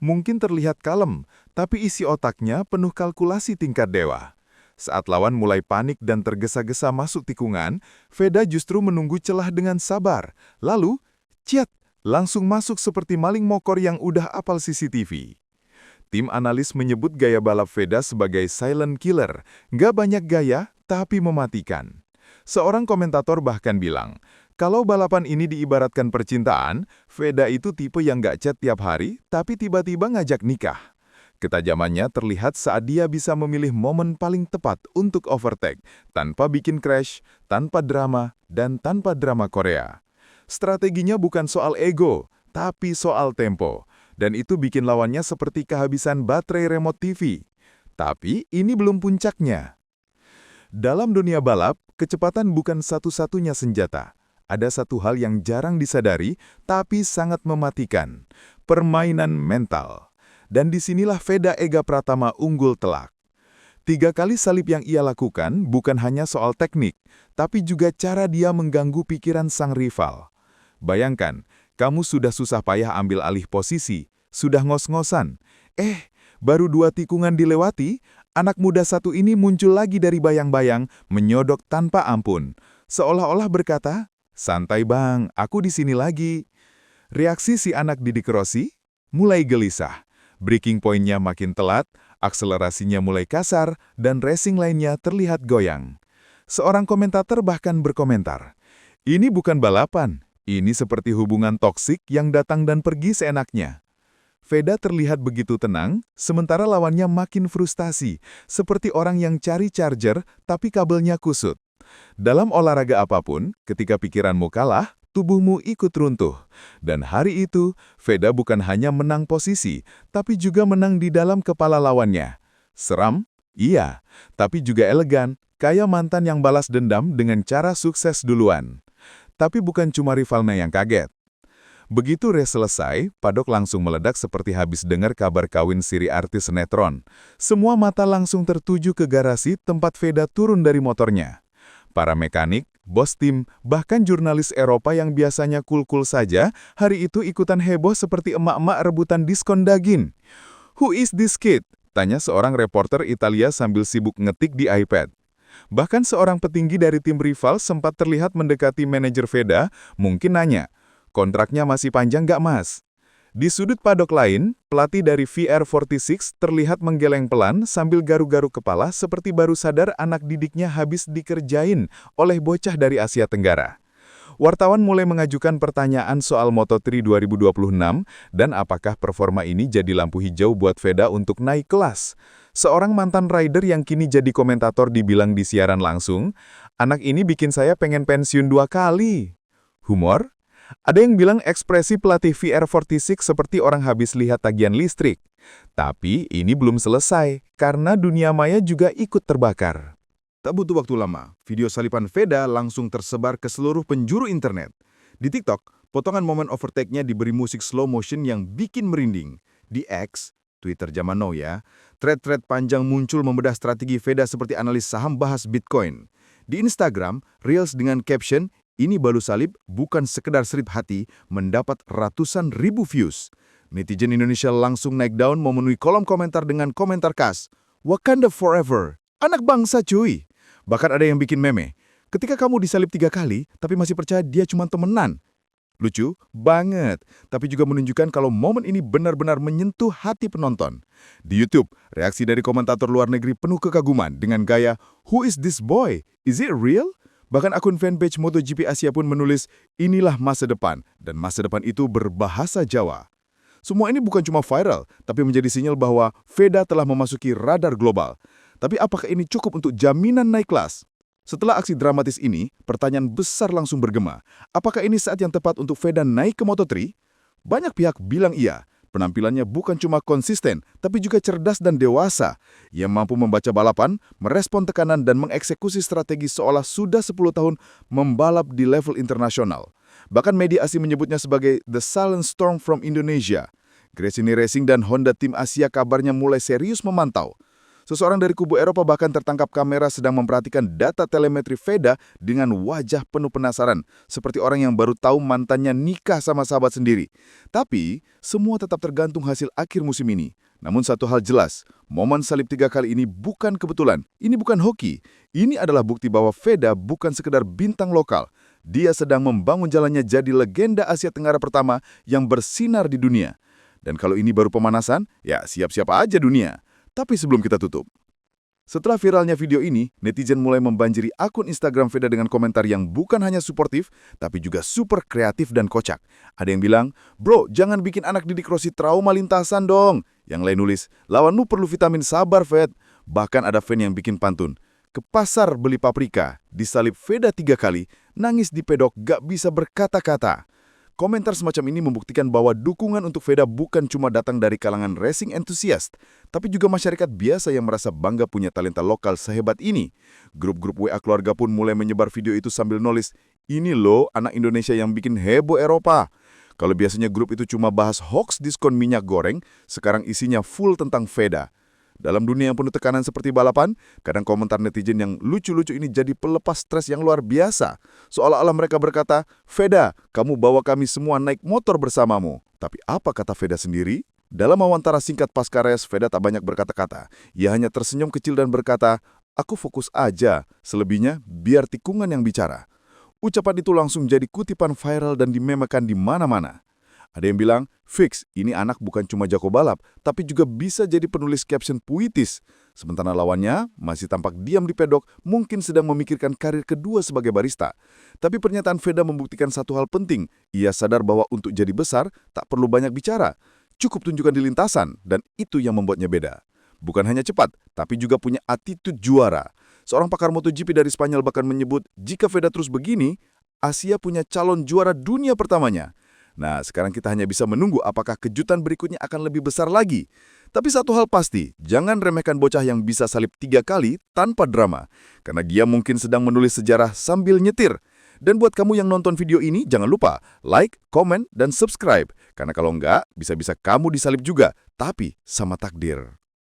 mungkin terlihat kalem, tapi isi otaknya penuh kalkulasi tingkat dewa. Saat lawan mulai panik dan tergesa-gesa masuk tikungan, Veda justru menunggu celah dengan sabar. Lalu, ciat, langsung masuk seperti maling mokor yang udah apal CCTV. Tim analis menyebut gaya balap Veda sebagai silent killer. Nggak banyak gaya, tapi mematikan. Seorang komentator bahkan bilang, kalau balapan ini diibaratkan percintaan, Veda itu tipe yang nggak chat tiap hari, tapi tiba-tiba ngajak nikah. Ketajamannya terlihat saat dia bisa memilih momen paling tepat untuk overtake, tanpa bikin crash, tanpa drama, dan tanpa drama Korea. Strateginya bukan soal ego, tapi soal tempo. Dan itu bikin lawannya seperti kehabisan baterai remote TV. Tapi ini belum puncaknya. Dalam dunia balap, kecepatan bukan satu-satunya senjata. Ada satu hal yang jarang disadari, tapi sangat mematikan. Permainan mental. Dan disinilah Veda Ega Pratama unggul telak. 3 kali salip yang ia lakukan bukan hanya soal teknik, tapi juga cara dia mengganggu pikiran sang rival. Bayangkan, kamu sudah susah payah ambil alih posisi, sudah ngos-ngosan. Baru 2 tikungan dilewati, anak muda satu ini muncul lagi dari bayang-bayang, menyodok tanpa ampun. Seolah-olah berkata, "Santai bang, aku di sini lagi." Reaksi si anak didik Rossi mulai gelisah. Breaking point-nya makin telat, akselerasinya mulai kasar, dan racing lainnya terlihat goyang. Seorang komentator bahkan berkomentar, "Ini bukan balapan, ini seperti hubungan toksik yang datang dan pergi seenaknya." Veda terlihat begitu tenang, sementara lawannya makin frustasi, seperti orang yang cari charger tapi kabelnya kusut. Dalam olahraga apapun, ketika pikiranmu kalah, tubuhmu ikut runtuh. Dan hari itu, Veda bukan hanya menang posisi, tapi juga menang di dalam kepala lawannya. Seram? Iya. Tapi juga elegan, kayak mantan yang balas dendam dengan cara sukses duluan. Tapi bukan cuma rivalnya yang kaget. Begitu race selesai, padok langsung meledak seperti habis dengar kabar kawin siri artis sinetron. Semua mata langsung tertuju ke garasi tempat Veda turun dari motornya. Para mekanik, bos tim, bahkan jurnalis Eropa yang biasanya cool-cool saja, hari itu ikutan heboh seperti emak-emak rebutan diskon daging. "Who is this kid?" tanya seorang reporter Italia sambil sibuk ngetik di iPad. Bahkan seorang petinggi dari tim rival sempat terlihat mendekati manajer Veda, mungkin nanya, "Kontraknya masih panjang nggak mas?" Di sudut padok lain, pelatih dari VR46 terlihat menggeleng pelan sambil garuk-garuk kepala seperti baru sadar anak didiknya habis dikerjain oleh bocah dari Asia Tenggara. Wartawan mulai mengajukan pertanyaan soal Moto3 2026 dan apakah performa ini jadi lampu hijau buat Veda untuk naik kelas. Seorang mantan rider yang kini jadi komentator dibilang di siaran langsung, "Anak ini bikin saya pengen pensiun 2 kali." Humor? Ada yang bilang ekspresi pelatih VR46 seperti orang habis lihat tagihan listrik. Tapi ini belum selesai, karena dunia maya juga ikut terbakar. Tak butuh waktu lama, video salipan Veda langsung tersebar ke seluruh penjuru internet. Di TikTok, potongan momen overtake-nya diberi musik slow motion yang bikin merinding. Di X, Twitter zaman now ya, thread-thread panjang muncul membedah strategi Veda seperti analis saham bahas Bitcoin. Di Instagram, Reels dengan caption, "Ini balu salib, bukan sekedar serip hati," mendapat ratusan ribu views. Netizen Indonesia langsung naik daun memenuhi kolom komentar dengan komentar khas, "Wakanda forever, anak bangsa cuy." Bahkan ada yang bikin meme, "Ketika kamu disalib 3 kali, tapi masih percaya dia cuma temenan." Lucu banget, tapi juga menunjukkan kalau momen ini benar-benar menyentuh hati penonton. Di YouTube, reaksi dari komentator luar negeri penuh kekaguman dengan gaya, "Who is this boy? Is it real?" Bahkan akun fanpage MotoGP Asia pun menulis, "Inilah masa depan," dan masa depan itu berbahasa Jawa. Semua ini bukan cuma viral, tapi menjadi sinyal bahwa Veda telah memasuki radar global. Tapi apakah ini cukup untuk jaminan naik kelas? Setelah aksi dramatis ini, pertanyaan besar langsung bergema. Apakah ini saat yang tepat untuk Veda naik ke Moto3? Banyak pihak bilang iya. Penampilannya bukan cuma konsisten, tapi juga cerdas dan dewasa. Ia mampu membaca balapan, merespon tekanan, dan mengeksekusi strategi seolah sudah 10 tahun membalap di level internasional. Bahkan media asing menyebutnya sebagai The Silent Storm from Indonesia. Gresini Racing dan Honda Tim Asia kabarnya mulai serius memantau. Seseorang dari kubu Eropa bahkan tertangkap kamera sedang memperhatikan data telemetri Veda dengan wajah penuh penasaran, seperti orang yang baru tahu mantannya nikah sama sahabat sendiri. Tapi, semua tetap tergantung hasil akhir musim ini. Namun satu hal jelas, momen salib 3 kali ini bukan kebetulan, ini bukan hoki. Ini adalah bukti bahwa Veda bukan sekedar bintang lokal. Dia sedang membangun jalannya jadi legenda Asia Tenggara pertama yang bersinar di dunia. Dan kalau ini baru pemanasan, ya siap-siap aja dunia. Tapi sebelum kita tutup, setelah viralnya video ini, netizen mulai membanjiri akun Instagram Veda dengan komentar yang bukan hanya suportif, tapi juga super kreatif dan kocak. Ada yang bilang, "Bro, jangan bikin anak didik Rossi trauma lintasan dong." Yang lain nulis, "Lawanmu perlu vitamin sabar, Ved." Bahkan ada fan yang bikin pantun, "Ke pasar beli paprika, disalip Veda 3 kali, nangis di pedok gak bisa berkata-kata." Komentar semacam ini membuktikan bahwa dukungan untuk Veda bukan cuma datang dari kalangan racing enthusiast, tapi juga masyarakat biasa yang merasa bangga punya talenta lokal sehebat ini. Grup-grup WA keluarga pun mulai menyebar video itu sambil nulis, "Ini loh anak Indonesia yang bikin heboh Eropa." Kalau biasanya grup itu cuma bahas hoax diskon minyak goreng, sekarang isinya full tentang Veda. Dalam dunia yang penuh tekanan seperti balapan, kadang komentar netizen yang lucu-lucu ini jadi pelepas stres yang luar biasa. Seolah-olah mereka berkata, "Veda, kamu bawa kami semua naik motor bersamamu." Tapi apa kata Veda sendiri? Dalam wawancara singkat pasca race, Veda tak banyak berkata-kata. Ia hanya tersenyum kecil dan berkata, "Aku fokus aja, selebihnya biar tikungan yang bicara." Ucapan itu langsung jadi kutipan viral dan dimemekan di mana-mana. Ada yang bilang, fix, ini anak bukan cuma jago balap, tapi juga bisa jadi penulis caption puitis. Sementara lawannya masih tampak diam di pedok, mungkin sedang memikirkan karir kedua sebagai barista. Tapi pernyataan Veda membuktikan satu hal penting. Ia sadar bahwa untuk jadi besar, tak perlu banyak bicara. Cukup tunjukkan di lintasan, dan itu yang membuatnya beda. Bukan hanya cepat, tapi juga punya attitude juara. Seorang pakar MotoGP dari Spanyol bahkan menyebut, jika Veda terus begini, Asia punya calon juara dunia pertamanya. Nah, sekarang kita hanya bisa menunggu apakah kejutan berikutnya akan lebih besar lagi. Tapi satu hal pasti, jangan remehkan bocah yang bisa salip 3 kali tanpa drama. Karena dia mungkin sedang menulis sejarah sambil nyetir. Dan buat kamu yang nonton video ini, jangan lupa like, komen, dan subscribe. Karena kalau enggak, bisa-bisa kamu disalip juga, tapi sama takdir.